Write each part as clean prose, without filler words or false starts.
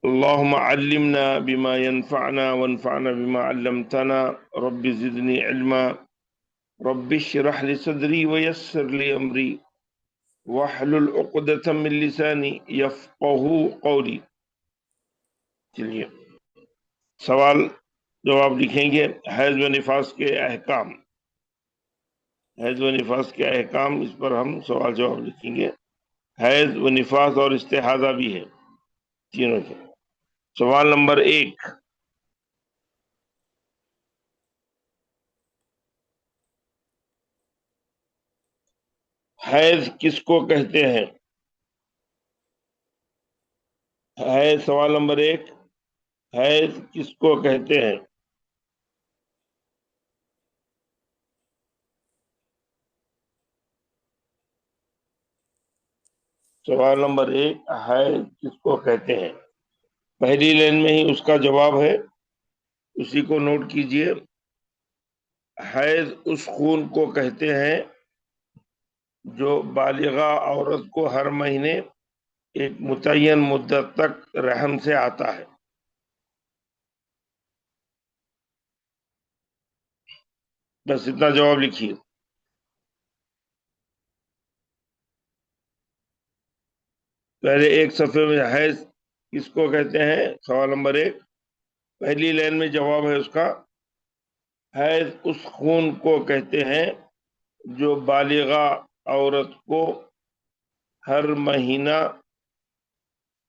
اللهم علمنا بما ينفعنا وانفعنا بما علمتنا. رب زدني علما. رب اشرح لي صدري ويسر لي أمري واحلل عقدة من لساني يفقه قولي. چلیے سوال جواب لکھیں گے. حیض و نفاس کے احکام. حیض و نفاس کے احکام، اس پر ہم سوال جواب لکھیں گے. حیض و نفاس اور استحاضہ بھی ہے تینوں کے. سوال نمبر 1. حیض کس کو کہتے ہیں؟ سوال نمبر 1. حیض کس کو کہتے ہیں؟ سوال نمبر 1. حیض کس کو کہتے ہیں؟ پہلی لائن میں ہی اس کا جواب ہے، اسی کو نوٹ کیجئے. حیض اس خون کو کہتے ہیں جو بالغہ عورت کو ہر مہینے ایک متعین مدت تک رحم سے آتا ہے. بس اتنا جواب لکھیے. پہلے ایک صفحے میں حیض کس کو کہتے ہیں، سوال نمبر 1. پہلی لائن میں جواب ہے اس کا، حیض اس خون کو کہتے ہیں جو بالغہ عورت کو ہر مہینہ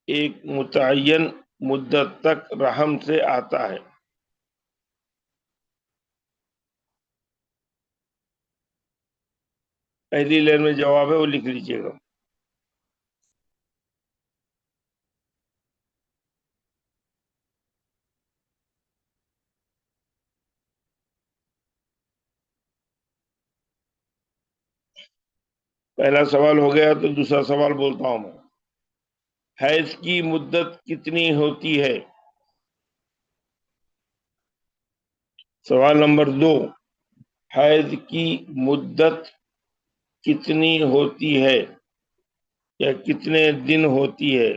ایک متعین مدت تک رحم سے آتا ہے. پہلی لائن میں جواب ہے، وہ لکھ لیجیے گا. پہلا سوال ہو گیا تو دوسرا سوال بولتا ہوں میں. حیض کی مدت کتنی ہوتی ہے؟ سوال نمبر 2. حیض کی مدت کتنی ہوتی ہے یا کتنے دن ہوتی ہے؟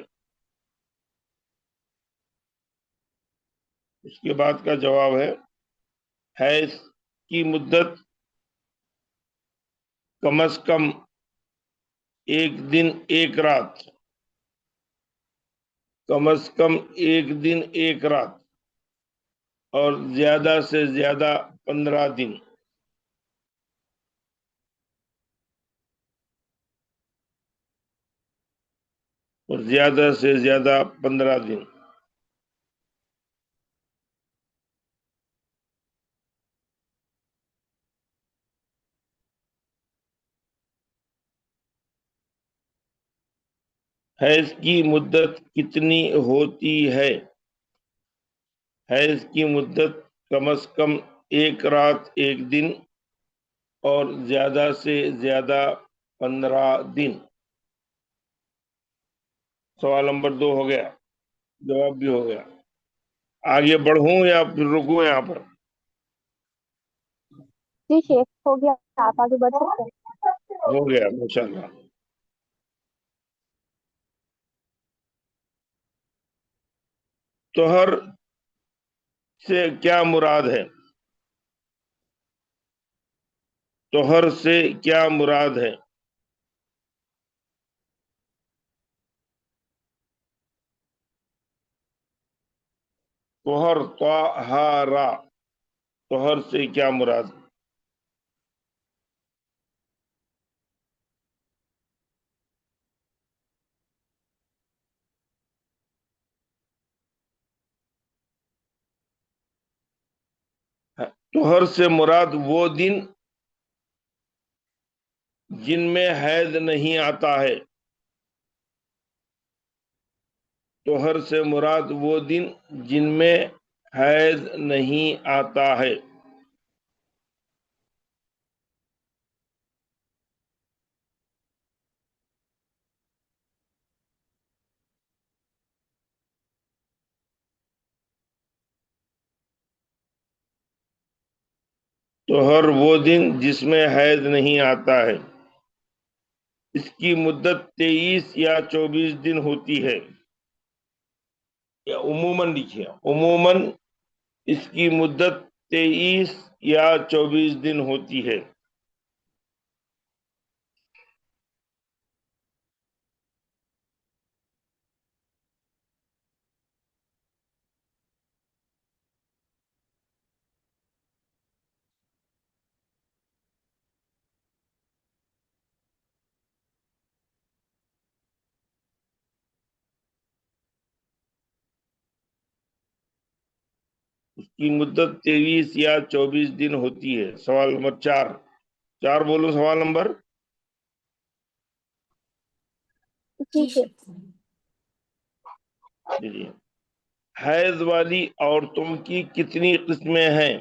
اس کے بعد کا جواب ہے، حیض کی مدت کم از کم 1 دن 1 رات، کم از کم 1 دن 1 رات، اور زیادہ سے زیادہ 15 دن. اور زیادہ سے زیادہ 15 دن. حیض کی مدت کتنی ہوتی ہے؟ حیض کی مدت کم از کم 1 رات 1 دن اور زیادہ سے زیادہ 15 دن. سوال نمبر 2 ہو گیا، جواب بھی ہو گیا. آگے بڑھوں یا پھر رکوں یہاں پر؟ جی شیخ ہو گیا، آپ آگے بڑھ سکتے ہیں. ہو گیا، ماشاءاللہ. طہر سے کیا مراد ہے؟ طہر سے کیا مراد ہے؟ طہر، طہارا، طہر سے کیا مراد ہے؟ طہر سے مراد وہ دن جن میں حیض نہیں آتا ہے. طہر سے مراد وہ دن جن میں حیض نہیں آتا ہے. طہر وہ دن جس میں حیض نہیں آتا ہے. اس کی مدت 23 یا 24 دن ہوتی ہے. عموماً لکھیے، عموماً اس کی مدت 23 یا 24 دن ہوتی ہے۔ اس کی مدت 23 یا 24 دن ہوتی ہے۔ سوال نمبر 4، بولو سوال نمبر۔ ٹھیک ہے۔ جی، حیض والی عورتوں کی کتنی قسمیں ہیں؟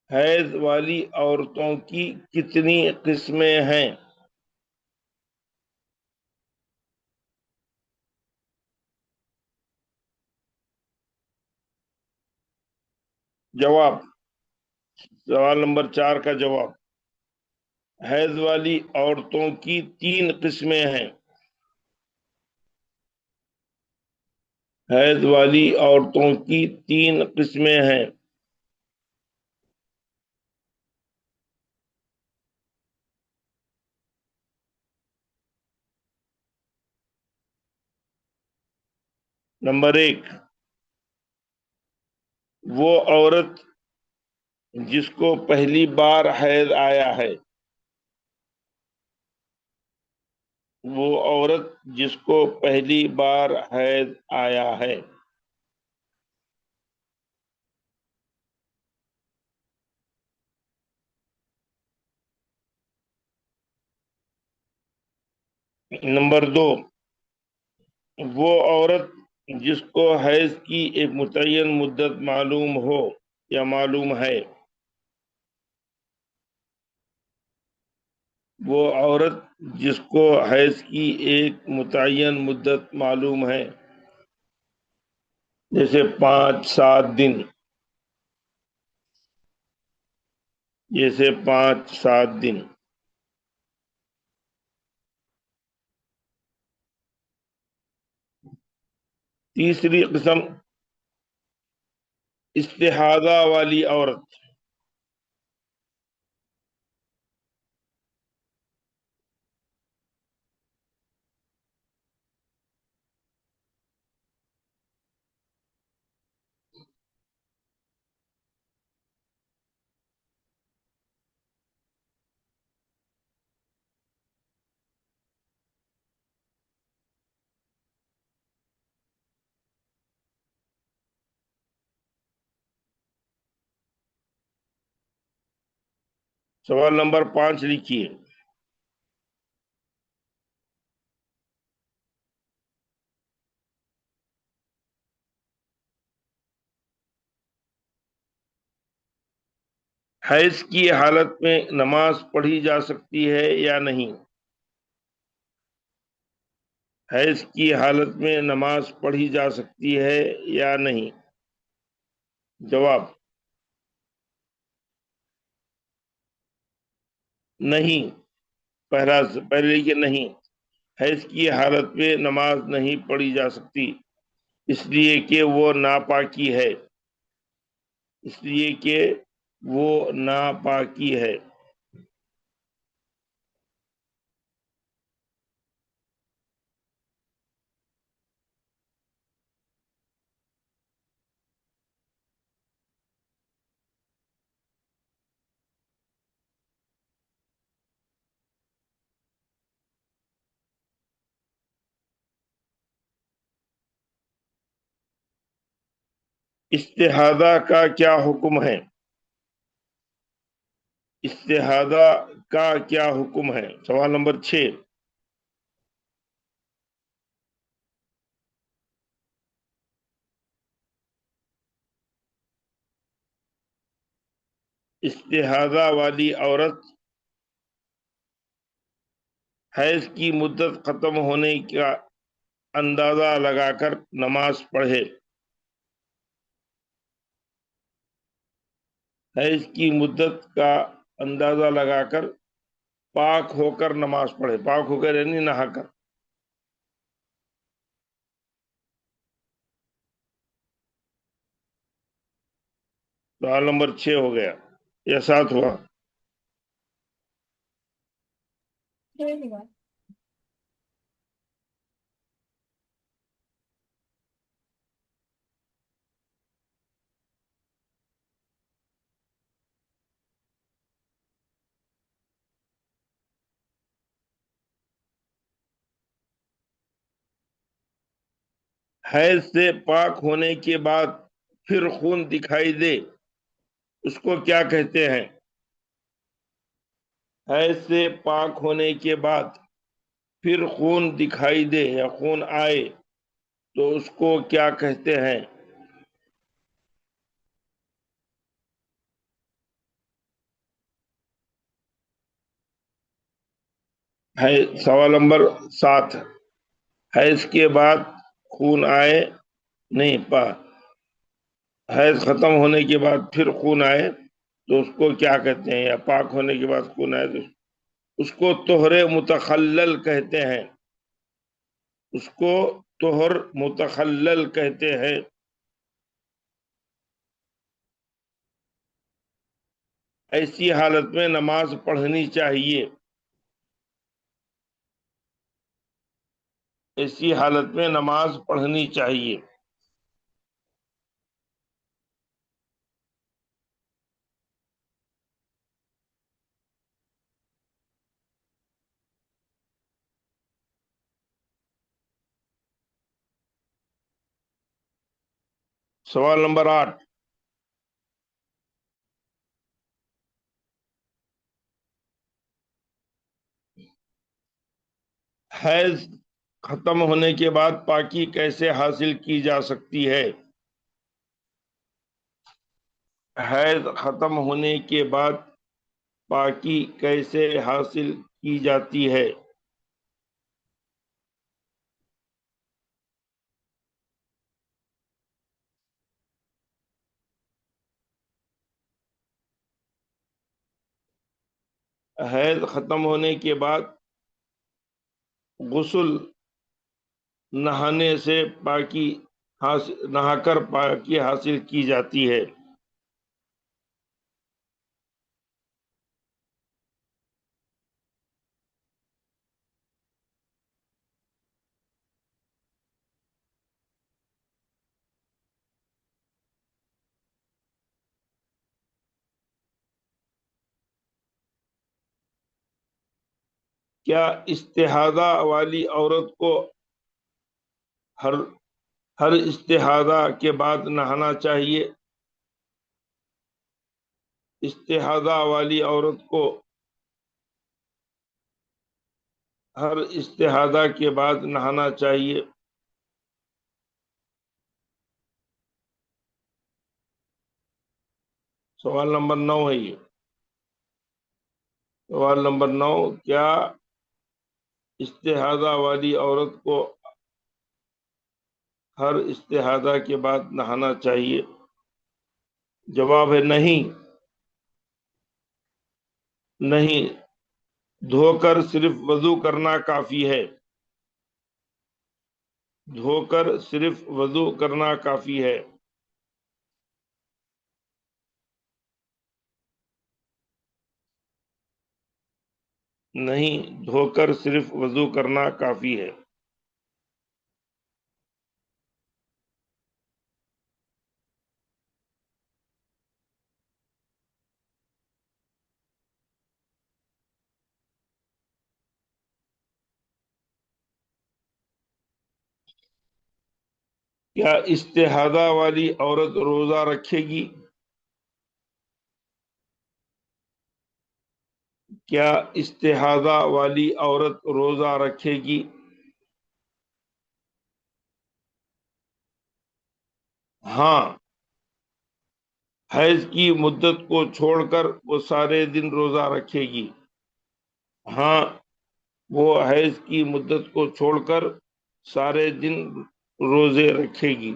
حیض والی عورتوں کی کتنی قسمیں ہیں؟ جواب، سوال نمبر 4 کا جواب، حیض والی عورتوں کی 3 قسمیں ہیں۔ حیض والی عورتوں کی 3 قسمیں ہیں۔ نمبر 1، وہ عورت جس کو پہلی بار حیض آیا ہے، وہ عورت جس کو پہلی بار حیض آیا ہے۔ نمبر 2، وہ عورت جس کو حیض کی ایک متعین مدت معلوم ہو یا معلوم ہے۔ وہ عورت جس کو حیض کی ایک متعین مدت معلوم ہے، جیسے 5-7 دن، جیسے 5-7 دن۔ تیسری قسم، استحاضہ والی عورت۔ سوال نمبر 5 لکھیے۔ حیض کی حالت میں نماز پڑھی جا سکتی ہے یا نہیں؟ حیض کی حالت میں نماز پڑھی جا سکتی ہے یا نہیں؟ جواب، نہیں۔ پہلے کہ نہیں، حیض کی حالت میں نماز نہیں پڑھی جا سکتی، اس لیے کہ وہ ناپاکی ہے، اس لیے کہ وہ ناپاکی ہے۔ استحاضہ کا کیا حکم ہے؟ استحاضہ کا کیا حکم ہے؟ سوال نمبر 6، استحاضہ والی عورت حیض کی مدت ختم ہونے کا اندازہ لگا کر نماز پڑھے۔ حیض کی مدت کا اندازہ لگا کر پاک ہو کر نماز پڑھے، پاک ہو کر یعنی نہا کر۔ سوال نمبر 6 ہو گیا یا 7 ہوا؟ حیض سے پاک ہونے کے بعد پھر خون دکھائی دے اس کو کیا کہتے ہیں؟ حیض سے پاک ہونے کے بعد پھر خون دکھائی دے یا خون آئے تو اس کو کیا کہتے ہیں؟ سوال نمبر 7، حیض کے بعد خون آئے، نہیں حیض ختم ہونے کے بعد پھر خون آئے تو اس کو کیا کہتے ہیں، یا پاک ہونے کے بعد خون آئے تو اس کو طہر متخلل کہتے ہیں، اس کو طہر متخلل کہتے ہیں۔ ایسی حالت میں نماز پڑھنی چاہیے، ایسی حالت میں نماز پڑھنی چاہیے۔ سوال نمبر 8، حیض ختم ہونے کے بعد پاکی کیسے حاصل کی جا سکتی ہے؟ حیض ختم ہونے کے بعد پاکی کیسے حاصل کی جاتی ہے؟ حیض ختم ہونے کے بعد غسل، نہانے سے پاکی نہا کر پاکی حاصل کی جاتی ہے۔ کیا استحاضہ والی عورت کو ہر استحاضہ کے بعد نہانا چاہیے؟ استحاضہ والی عورت کو ہر استحاضہ کے بعد نہانا چاہیے؟ سوال نمبر 9 ہے یہ۔ سوال نمبر 9، کیا استحاضہ والی عورت کو ہر استحاضہ کے بعد نہانا چاہیے؟ جواب ہے نہیں، نہیں، دھو کر صرف وضو کرنا کافی ہے، دھو کر صرف وضو کرنا کافی ہے۔ نہیں، دھو کر صرف وضو کرنا کافی ہے۔ کیا استحاضہ والی عورت روزہ رکھے گی؟ کیا استحاضہ والی عورت روزہ رکھے گی؟ ہاں، حیض کی مدت کو چھوڑ کر وہ سارے دن روزہ رکھے گی۔ ہاں، وہ حیض کی مدت کو چھوڑ کر سارے دن روزے رکھے گی۔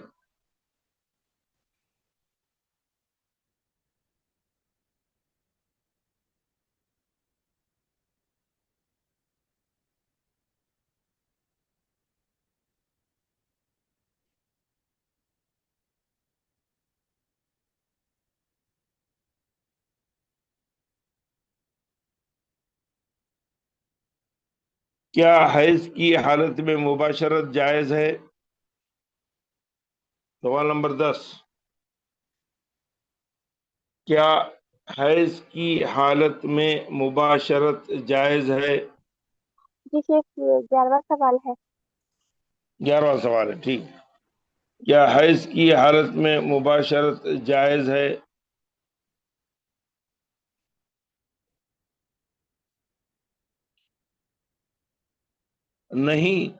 کیا حیض کی حالت میں مباشرت جائز ہے؟ سوال نمبر 10، کیا حیض کی حالت میں مباشرت جائز ہے؟ جی شیخ، یہ 11واں سوال ہے۔ 11واں سوال ہے، ٹھیک۔ کیا حیض کی حالت میں مباشرت جائز ہے؟ نہیں،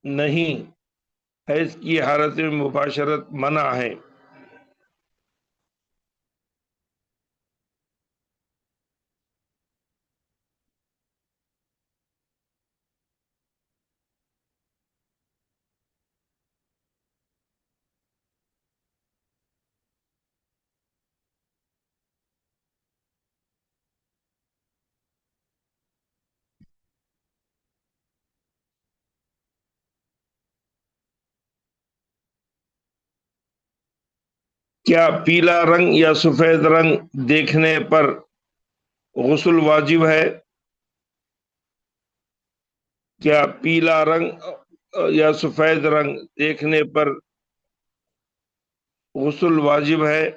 نہیں، حیض کی حالت میں مباشرت منع ہے۔ کیا پیلا رنگ یا سفید رنگ دیکھنے پر غسل واجب ہے؟ کیا پیلا رنگ یا سفید رنگ دیکھنے پر غسل واجب ہے؟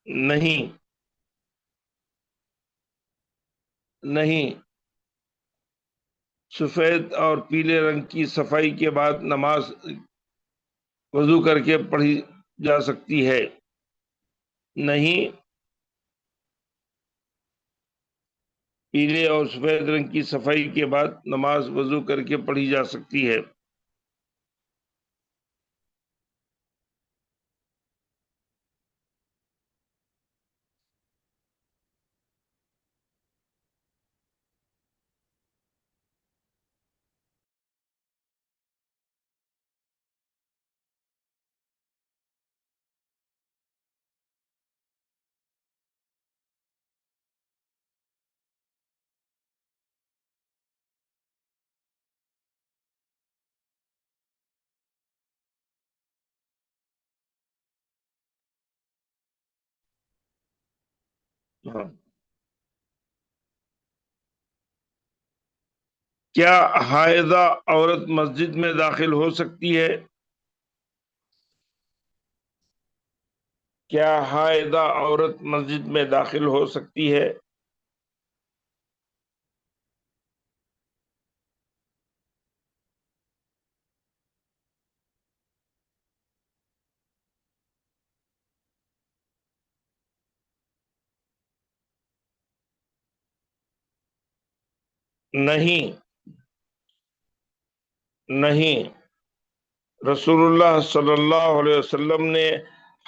نہیں، نہیں، سفید اور پیلے رنگ کی صفائی کے بعد نماز وضو کر کے پڑھی جا سکتی ہے۔ نہیں، پیلے اور سفید رنگ کی صفائی کے بعد نماز وضو کر کے پڑھی جا سکتی ہے۔ ہاں۔ کیا حائضہ عورت مسجد میں داخل ہو سکتی ہے؟ کیا حائضہ عورت مسجد میں داخل ہو سکتی ہے؟ نہیں، نہیں، رسول اللہ صلی اللہ علیہ وسلم نے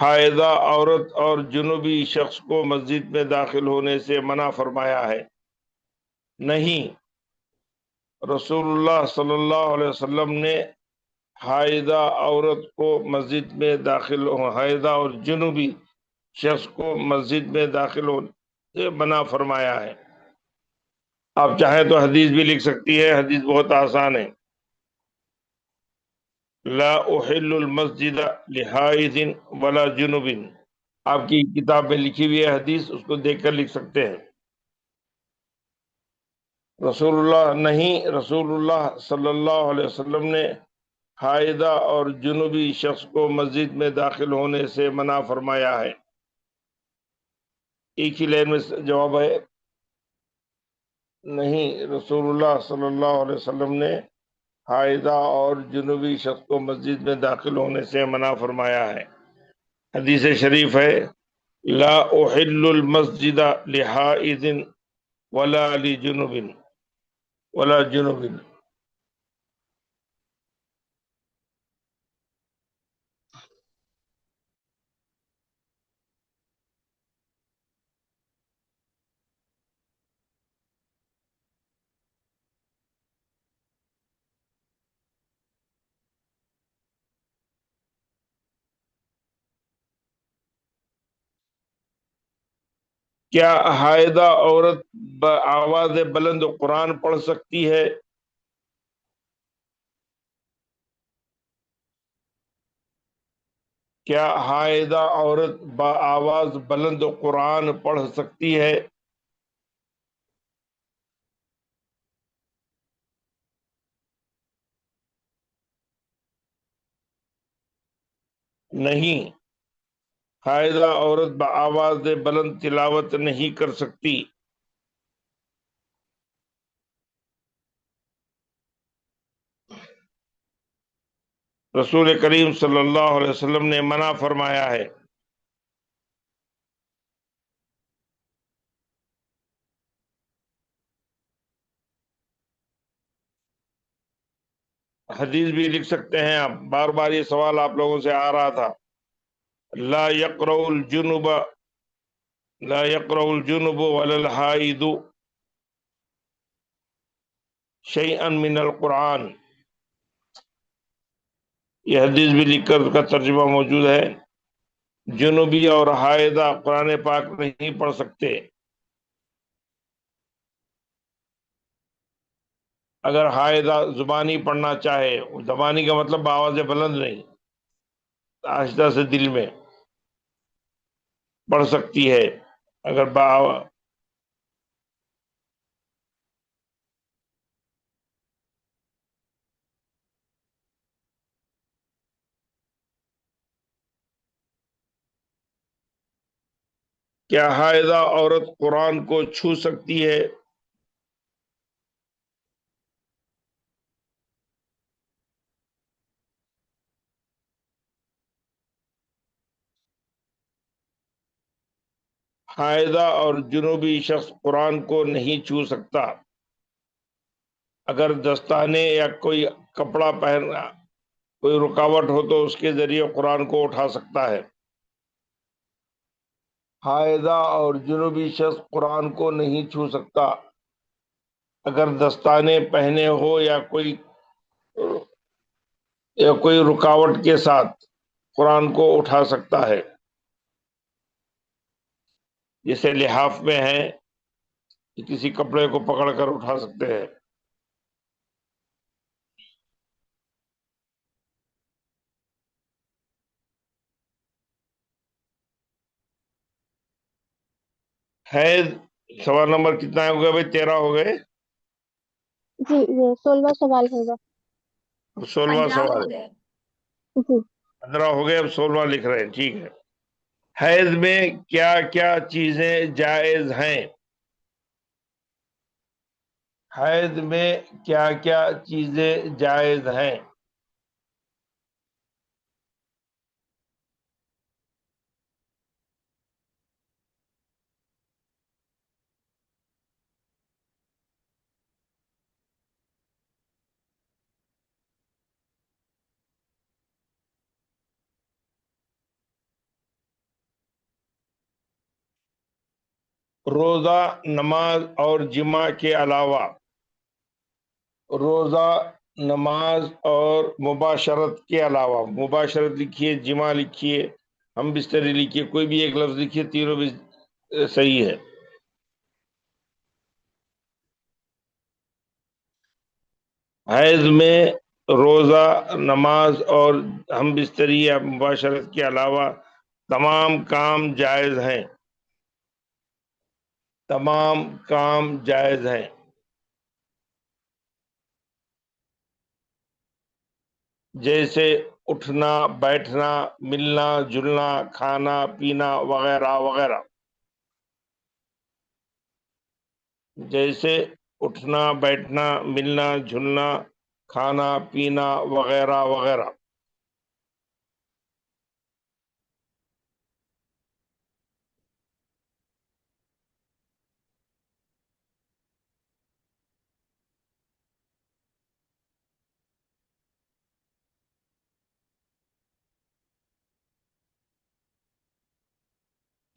حائضہ عورت اور جنوبی شخص کو مسجد میں داخل ہونے سے منع فرمایا ہے۔ نہیں، رسول اللہ صلی اللہ علیہ وسلم نے حائضہ عورت کو مسجد میں حائضہ اور جنوبی شخص کو مسجد میں داخل ہونے سے منع فرمایا ہے۔ آپ چاہیں تو حدیث بھی لکھ سکتی ہے، حدیث بہت آسان ہے۔ لا احل المسجد لحائض ولا جنوب، آپ کی کتاب میں لکھی ہوئی ہے حدیث، اس کو دیکھ کر لکھ سکتے ہیں۔ رسول اللہ صلی اللہ علیہ وسلم نے حائضہ اور جنوبی شخص کو مسجد میں داخل ہونے سے منع فرمایا ہے۔ ایک ہی لائن میں جواب ہے، نہیں، رسول اللہ صلی اللہ علیہ وسلم نے حائضہ اور جنوبی شخص کو مسجد میں داخل ہونے سے منع فرمایا ہے۔ حدیث شریف ہے، لا احل المسجد لحائض ولا لجنوب ولا جنوب۔ کیا حائضہ عورت بآواز بلند قرآن پڑھ سکتی ہے؟ کیا حائضہ عورت بآواز بلند قرآن پڑھ سکتی ہے؟ نہیں، حائضہ عورت بآواز بلند تلاوت نہیں کر سکتی۔ رسول کریم صلی اللہ علیہ وسلم نے منع فرمایا ہے۔ حدیث بھی لکھ سکتے ہیں آپ، بار بار یہ سوال آپ لوگوں سے آ رہا تھا۔ لا يقرأ الجنب لا يقرأ الجنب ولا الحائض شيئا من القرآن، یہ حدیث بھی لکھ کر اس کا ترجمہ موجود ہے۔ جنوبی اور حائضہ قرآن پاک نہیں پڑھ سکتے۔ اگر حائضہ زبانی پڑھنا چاہے، زبانی کا مطلب آواز بلند نہیں، آہستہ سے دل میں پڑھ سکتی ہے۔ اگر کیا حائضہ عورت قرآن کو چھو سکتی ہے؟ حائضہ اور جنوبی شخص قرآن کو نہیں چھو سکتا۔ اگر دستانے یا کوئی کپڑا پہننا کوئی رکاوٹ ہو تو اس کے ذریعے قرآن کو اٹھا سکتا ہے۔ حائضہ اور جنوبی شخص قرآن کو نہیں چھو سکتا۔ اگر دستانے پہنے ہو یا کوئی رکاوٹ کے ساتھ قرآن کو اٹھا سکتا ہے، جیسے لحاف میں ہے کہ کسی کپڑے کو پکڑ کر اٹھا سکتے ہیں۔ حیض سوال نمبر کتنا ہو گیا بھائی؟ 13 ہو گئے؟ جی یہ 16واں سوال ہوگا۔ 16واں سوال؟ جی 15 ہو گئے، اب 16واں لکھ رہے ہیں، ٹھیک ہے۔ حیض میں کیا کیا چیزیں جائز ہیں؟ حیض میں کیا کیا چیزیں جائز ہیں؟ روزہ، نماز اور جمعہ کے علاوہ۔ روزہ، نماز اور مباشرت کے علاوہ، مباشرت لکھیے، جمعہ لکھیے، ہم بستری لکھیے، کوئی بھی ایک لفظ لکھیے، تینوں بھی صحیح ہے۔ حیض میں روزہ، نماز اور ہم بستری یا مباشرت کے علاوہ تمام کام جائز ہیں۔ تمام کام جائز ہیں، جیسے اٹھنا، بیٹھنا، ملنا جلنا، کھانا پینا وغیرہ وغیرہ۔ جیسے اٹھنا، بیٹھنا، ملنا جلنا، کھانا پینا وغیرہ وغیرہ۔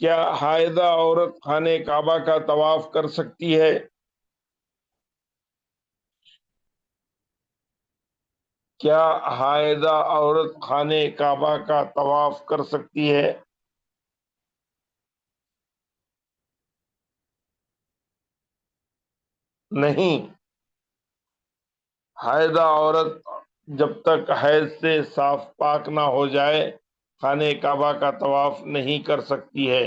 کیا حائضہ عورت خانہ کعبہ کا طواف کر سکتی ہے؟ کیا حائضہ عورت خانہ کعبہ کا طواف کر سکتی ہے؟ نہیں، حائضہ عورت جب تک حیض سے صاف پاک نہ ہو جائے خانہ کعبہ کا طواف نہیں کر سکتی ہے۔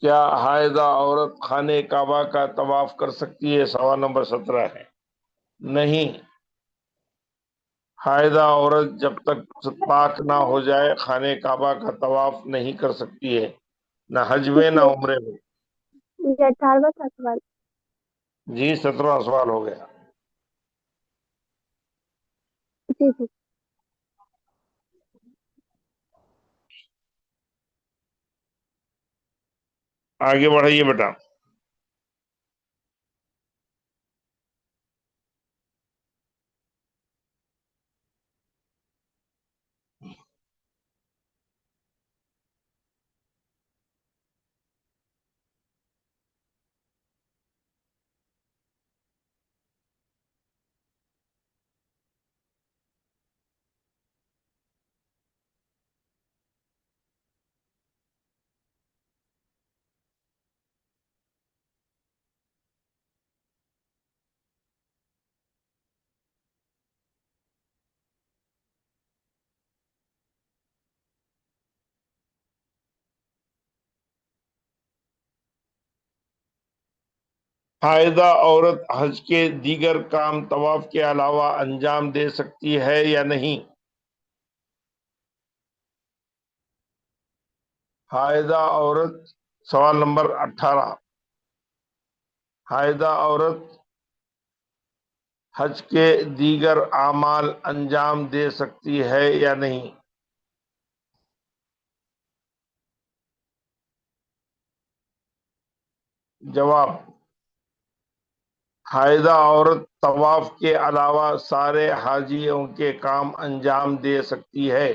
کیا حائضہ عورت خانہ کعبہ کا طواف کر سکتی ہے؟ سوال نمبر 17 ہے۔ نہیں، حائضہ عورت جب تک پاک نہ ہو جائے خانہ کعبہ کا طواف نہیں کر سکتی ہے، نہ حج میں نہ عمرے میں۔ یہ 18واں تھا سوال۔ جی 17واں سوال ہو گیا۔ جی جی۔ آگے بڑھائیے بیٹا۔ حائضہ عورت حج کے دیگر کام طواف کے علاوہ انجام دے سکتی ہے یا نہیں؟ حائضہ عورت، سوال نمبر 18، حائضہ عورت حج کے دیگر اعمال انجام دے سکتی ہے یا نہیں؟ جواب: حائضہ عورت طواف کے علاوہ سارے حاجیوں کے کام انجام دے سکتی ہے۔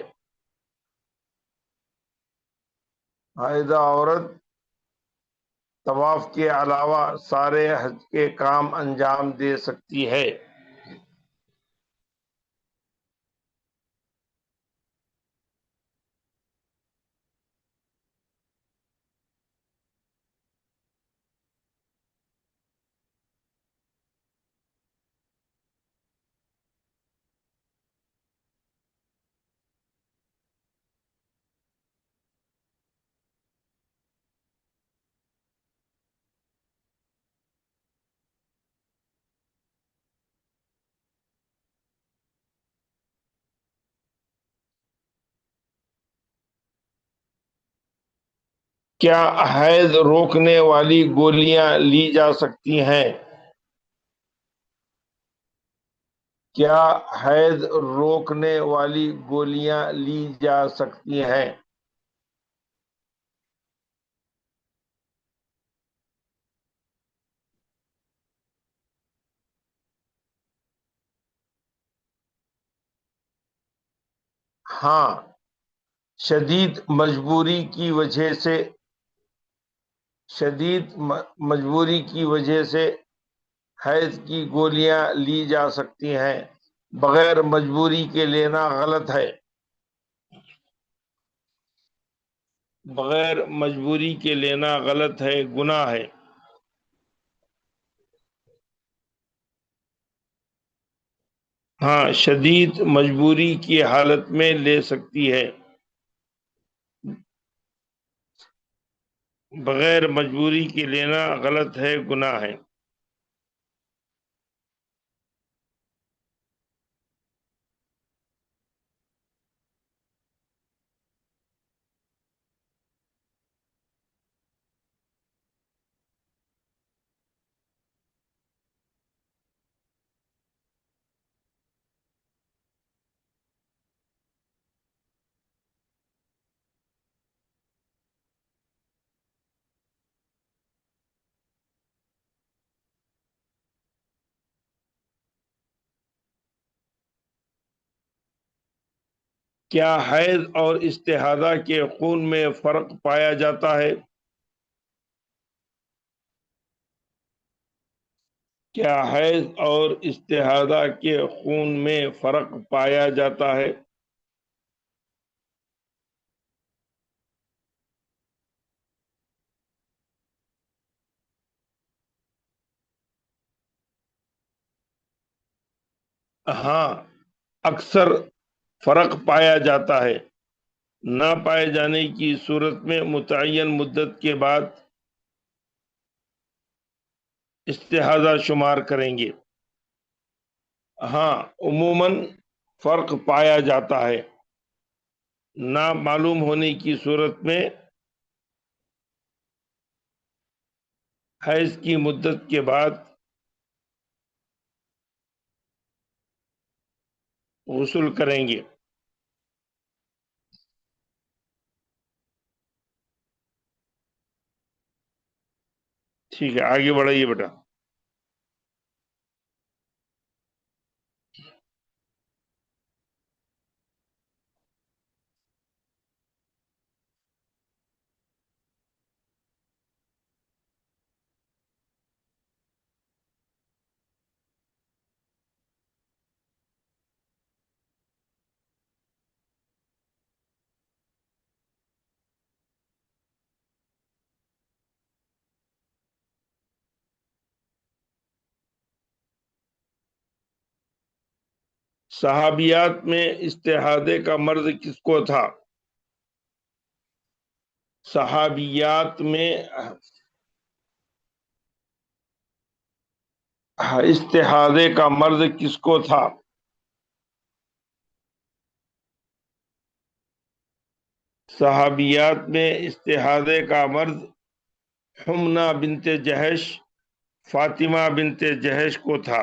حائضہ عورت طواف کے علاوہ سارے حج کے کام انجام دے سکتی ہے۔ کیا حیض روکنے والی گولیاں لی جا سکتی ہیں؟ کیا حیض روکنے والی گولیاں لی جا سکتی ہیں؟ ہاں، شدید مجبوری کی وجہ سے حیض کی گولیاں لی جا سکتی ہیں۔ بغیر مجبوری کے لینا غلط ہے۔ بغیر مجبوری کے لینا غلط ہے، گناہ ہے۔ ہاں، شدید مجبوری کی حالت میں لے سکتی ہے، بغیر مجبوری کے لینا غلط ہے، گناہ ہے۔ کیا حیض اور استحاضہ کے خون میں فرق پایا جاتا ہے؟ کیا حیض اور استحاضہ کے خون میں فرق پایا جاتا ہے؟ ہاں، اکثر فرق پایا جاتا ہے۔ نہ پائے جانے کی صورت میں متعین مدت کے بعد استحاضہ شمار کریں گے۔ ہاں، عموماً فرق پایا جاتا ہے، نہ معلوم ہونے کی صورت میں حیض کی مدت کے بعد غسل کریں گے۔ ٹھیک ہے، آگے بڑھائیے بیٹا۔ صحابیات میں استحاضے کا مرض کس کو تھا؟ صحابیات میں استحاضے کا مرض کس کو تھا؟ صحابیات میں استحاضے کا مرض حمنہ بنت جہش، فاطمہ بنت جہش کو تھا۔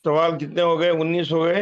سوال کتنے ہو گئے؟ 19 ہو گئے؟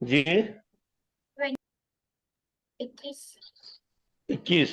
جی 21 21۔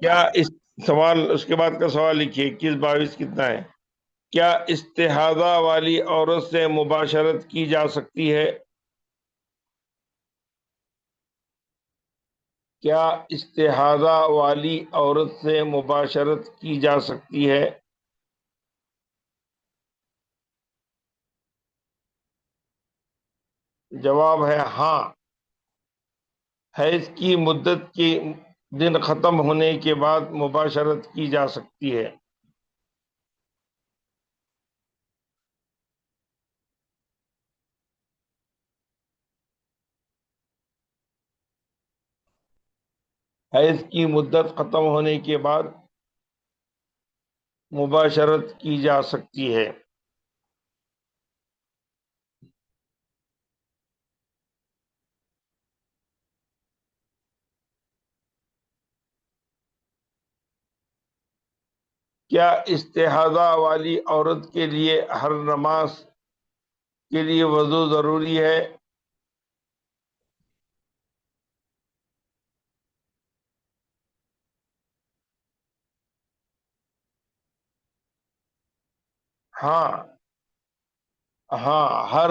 کیا اس سوال، اس کے بعد کا سوال لکھیے 21 22 کتنا ہے؟ کیا استحاضہ والی عورت سے مباشرت کی جا سکتی ہے؟ کیا استحاضہ والی عورت سے مباشرت کی جا سکتی ہے؟ جواب ہے ہاں، حیض کی مدت کے دن ختم ہونے کے بعد مباشرت کی جا سکتی ہے۔ حیض کی مدت ختم ہونے کے بعد مباشرت کی جا سکتی ہے۔ کیا استحاضہ والی عورت کے لیے ہر نماز کے لیے وضو ضروری ہے؟ ہاں ہاں، ہر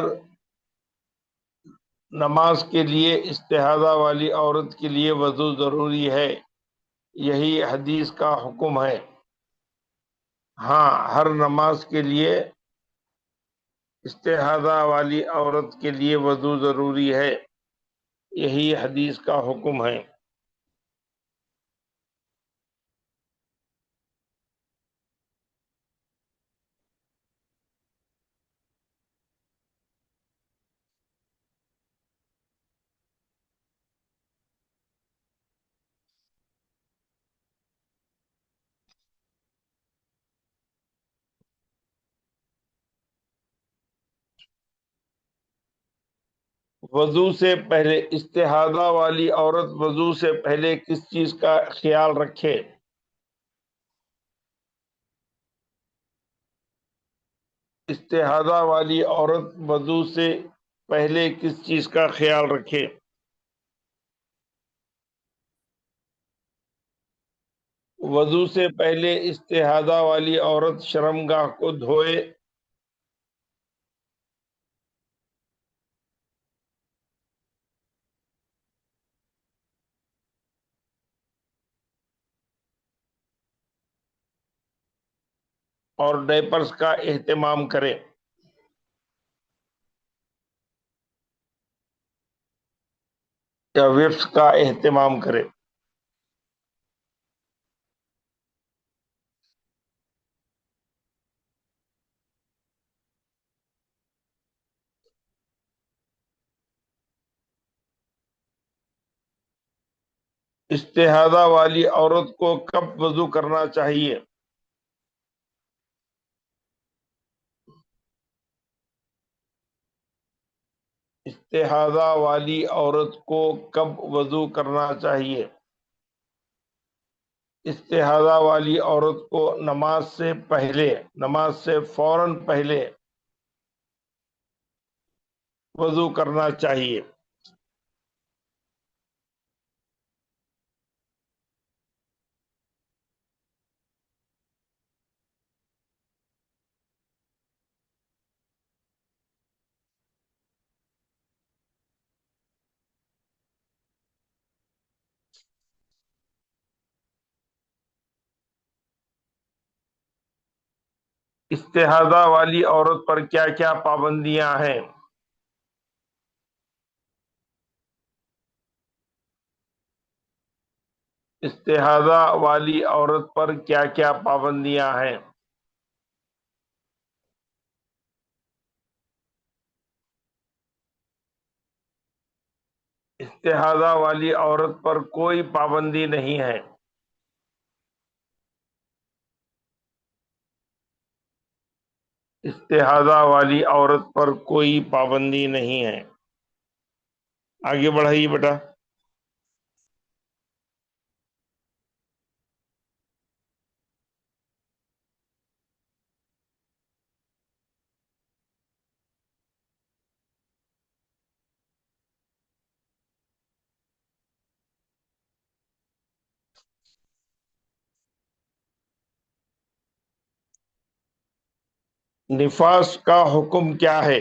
نماز کے لیے استحاضہ والی عورت کے لیے وضو ضروری ہے، یہی حدیث کا حکم ہے۔ ہاں، ہر نماز کے لیے استحاضہ والی عورت کے لیے وضو ضروری ہے، یہی حدیث کا حکم ہے۔ وضو سے پہلے استحاضہ والی عورت وضو سے پہلے کس چیز کا خیال رکھے؟ استحاضہ والی عورت وضو سے پہلے کس چیز کا خیال رکھے؟ وضو سے پہلے استحاضہ والی عورت شرمگاہ کو دھوئے، اور ڈیپرز کا اہتمام کرے. یا ویپس کا اہتمام کرے. استحاضہ والی عورت کو کب وضو کرنا چاہیے؟ استحاضہ والی عورت کو کب وضو کرنا چاہیے؟ استحاضہ والی عورت کو نماز سے پہلے، نماز سے فوراً پہلے وضو کرنا چاہیے. استحاضہ والی عورت پر کیا کیا پابندیاں ہیں؟ استحاضہ والی عورت پر کیا کیا پابندیاں ہیں؟ استحاضہ والی عورت پر کوئی پابندی نہیں ہے. استحاضہ والی عورت پر کوئی پابندی نہیں ہے. آگے بڑھائیے بیٹا. نفاس کا حکم کیا ہے؟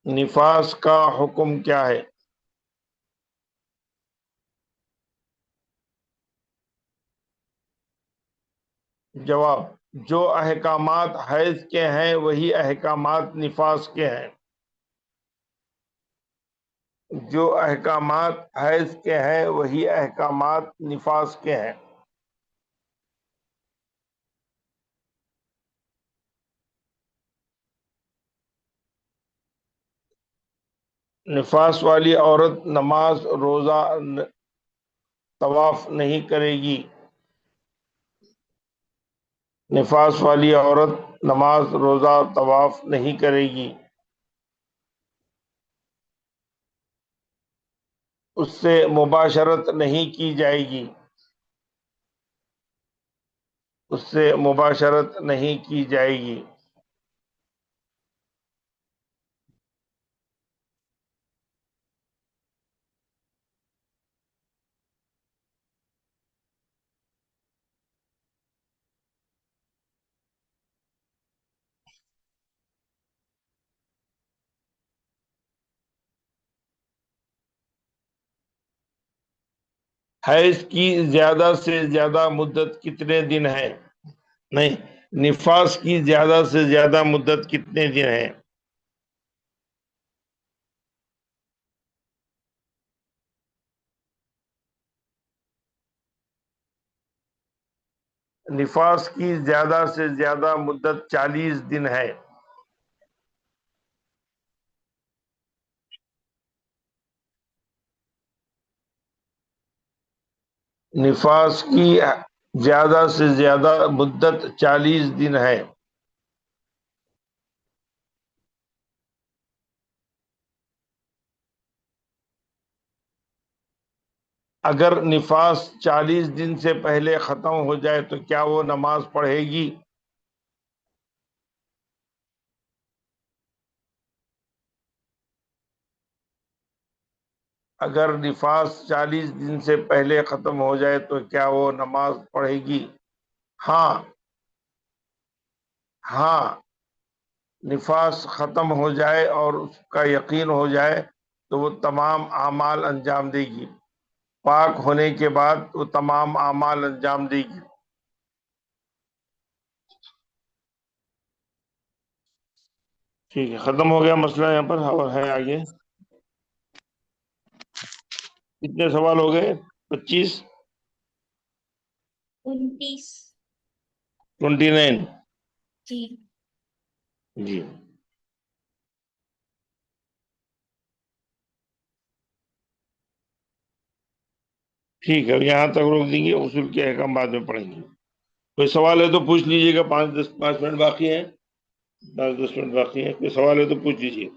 نفاس کا حکم کیا ہے؟ جواب: جو احکامات حیض کے ہیں وہی احکامات نفاس کے ہیں. جو احکامات حیض کے ہیں وہی احکامات نفاس کے ہیں. نفاس والی عورت نماز، روزہ، طواف نہیں کرے گی. نفاس والی عورت نماز، روزہ، طواف نہیں کرے گی. اس سے مباشرت نہیں کی جائے گی. اس سے مباشرت نہیں کی جائے گی. حیض کی زیادہ سے زیادہ مدت کتنے دن ہے؟ نہیں، نفاس کی زیادہ سے زیادہ مدت کتنے دن ہے؟ نفاس کی زیادہ سے زیادہ مدت 40 دن ہے. نفاس کی زیادہ سے زیادہ مدت 40 دن ہے. اگر نفاس 40 دن سے پہلے ختم ہو جائے تو کیا وہ نماز پڑھے گی؟ اگر نفاس 40 دن سے پہلے ختم ہو جائے تو کیا وہ نماز پڑھے گی؟ ہاں. ہاں، نفاس ختم ہو جائے اور اس کا یقین ہو جائے تو وہ تمام اعمال انجام دے گی. پاک ہونے کے بعد وہ تمام اعمال انجام دے گی. ٹھیک ہے، ختم ہو گیا مسئلہ یہاں پر، اور ہے آگے کتنے سوال ہو گئے؟ 25، 29 29 جی۔ جی ٹھیک ہے، یہاں تک روک دیں گے، اصول کے احکام بعد میں پڑھیں گے۔ کوئی سوال ہے تو پوچھ لیجیے گا، 5 منٹ باقی ہیں، 5-10 منٹ باقی ہیں، کوئی سوال ہے تو پوچھ لیجیے۔